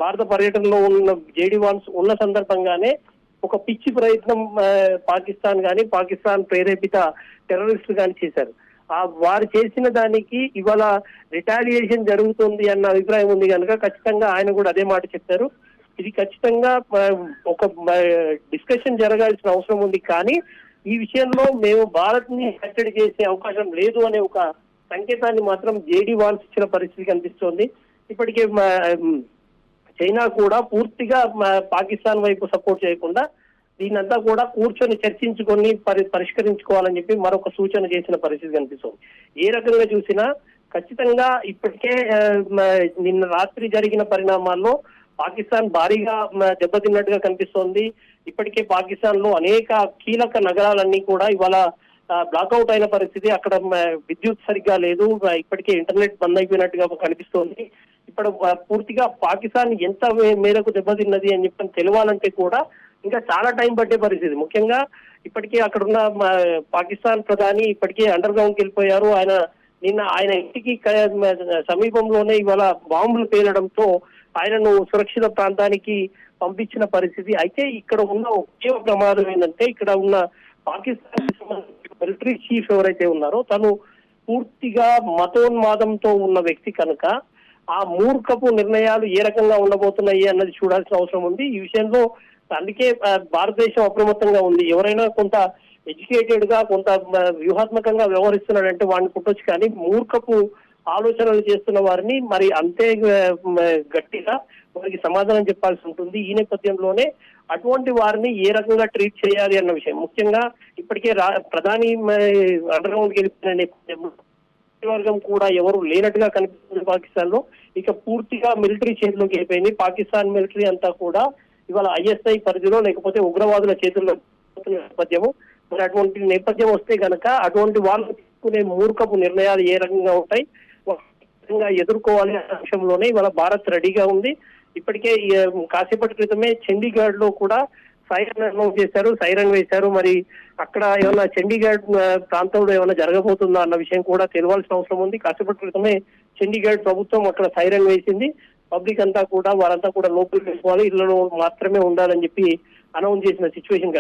భారత పర్యటనలో ఉన్న జేడీ వాన్స్ ఉన్న సందర్భంగానే ఒక పిచ్చి ప్రయత్నం పాకిస్తాన్ గాని, పాకిస్తాన్ ప్రేరేపిత టెర్రరిస్టులు గాని చేశారు. వారు చేసిన దానికి ఇవాళ రిటాలియేషన్ జరుగుతుంది అన్న అభిప్రాయం ఉంది కనుక ఖచ్చితంగా ఆయన కూడా అదే మాట చెప్పారు. ఇది ఖచ్చితంగా ఒక డిస్కషన్ జరగాల్సిన అవసరం ఉంది. కానీ ఈ విషయంలో మేము భారత్ ని కట్టడి చేసే అవకాశం లేదు అనే ఒక సంకేతాన్ని మాత్రం జేడీ వాన్స్ ఇచ్చిన పరిస్థితి కనిపిస్తోంది. ఇప్పటికే చైనా కూడా పూర్తిగా పాకిస్తాన్ వైపు సపోర్ట్ చేయకుండా దీనంతా కూడా కూర్చొని చర్చించుకొని పరిష్కరించుకోవాలని చెప్పి మరొక సూచన చేసిన పరిస్థితి కనిపిస్తుంది. ఏ రకంగా చూసినా ఖచ్చితంగా ఇప్పటికే నిన్న రాత్రి జరిగిన పరిణామాల్లో పాకిస్తాన్ భారీగా దెబ్బతిన్నట్టుగా కనిపిస్తోంది. ఇప్పటికే పాకిస్తాన్ లో అనేక కీలక నగరాలన్నీ కూడా ఇవాళ బ్లాక్అవుట్ అయిన పరిస్థితి. అక్కడ విద్యుత్ సరిగ్గా లేదు, ఇప్పటికే ఇంటర్నెట్ బంద్ అయిపోయినట్టుగా కనిపిస్తోంది. ఇప్పుడు పూర్తిగా పాకిస్తాన్ ఎంత మేరకు దెబ్బతిన్నది అని చెప్పి తెలవాలంటే కూడా ఇంకా చాలా టైం పట్టే పరిస్థితి. ముఖ్యంగా ఇప్పటికే అక్కడున్న పాకిస్తాన్ ప్రధాని ఇప్పటికే అండర్ గ్రౌండ్ కి వెళ్ళిపోయారు. నిన్న ఆయన ఇంటికి సమీపంలోనే ఇవాళ బాంబులు పేలడంతో ఆయనను సురక్షిత ప్రాంతానికి పంపించిన పరిస్థితి. అయితే ఇక్కడ ఉన్న ఒకే ప్రమాదం ఏంటంటే ఇక్కడ ఉన్న పాకిస్తాన్ మిలిటరీ చీఫ్ ఎవరైతే ఉన్నారో తను పూర్తిగా మతోన్మాదంతో ఉన్న వ్యక్తి కనుక ఆ మూర్ఖపు నిర్ణయాలు ఏ రకంగా ఉండబోతున్నాయి అన్నది చూడాల్సిన అవసరం ఉంది. ఈ విషయంలో అందుకే భారతదేశం అప్రమత్తంగా ఉంది. ఎవరైనా కొంత ఎడ్యుకేటెడ్ గా కొంత వ్యూహాత్మకంగా వ్యవహరిస్తున్నాడంటే వాడిని పుట్టొచ్చు, కానీ మూర్ఖపు ఆలోచనలు చేస్తున్న వారిని మరి అంతే గట్టిగా వారికి సమాధానం చెప్పాల్సి ఉంటుంది. ఈ నేపథ్యంలోనే అటువంటి వారిని ఏ రకంగా ట్రీట్ చేయాలి అన్న విషయం ముఖ్యంగా ఇప్పటికే ప్రధాని అండర్ గ్రౌండ్కి వెళ్ళిపోయిన నేపథ్యంలో వర్గం కూడా ఎవరు లేనట్టుగా కనిపిస్తుంది పాకిస్తాన్ లో. ఇక పూర్తిగా మిలిటరీ చేతిలోకి వెళ్ళిపోయింది. పాకిస్తాన్ మిలిటరీ అంతా కూడా ఇవాళ ఐఎస్ఐ పరిధిలో లేకపోతే ఉగ్రవాదుల చేతుల్లో నేపథ్యము. మరి అటువంటి నేపథ్యం వస్తే గనక అటువంటి వాళ్ళు తీసుకునే మూర్ఖపు నిర్ణయాలు ఏ రకంగా ఉంటాయి ఎదుర్కోవాలి అనే అంశంలోనే ఇవాళ భారత్ రెడీగా ఉంది. ఇప్పటికే కాసేపటి క్రితమే చండీగఢ్ లో కూడా సైరన్ అనౌన్స్ చేశారు, సైరన్ వేశారు. మరి అక్కడ ఏమన్నా చండీగఢ్ ప్రాంతంలో ఏమైనా జరగబోతుందా అన్న విషయం కూడా తెలియాల్సిన అవసరం ఉంది. కాసేపటి క్రితమే చండీగఢ్ ప్రభుత్వం అక్కడ సైరన్ వేసింది. పబ్లిక్ అంతా కూడా వారంతా కూడా లోపలికి వెళ్ళిపోవాలి, ఇళ్లలో మాత్రమే ఉండాలని చెప్పి అనౌన్స్ చేసిన సిచ్యువేషన్ కనిపిస్తుంది.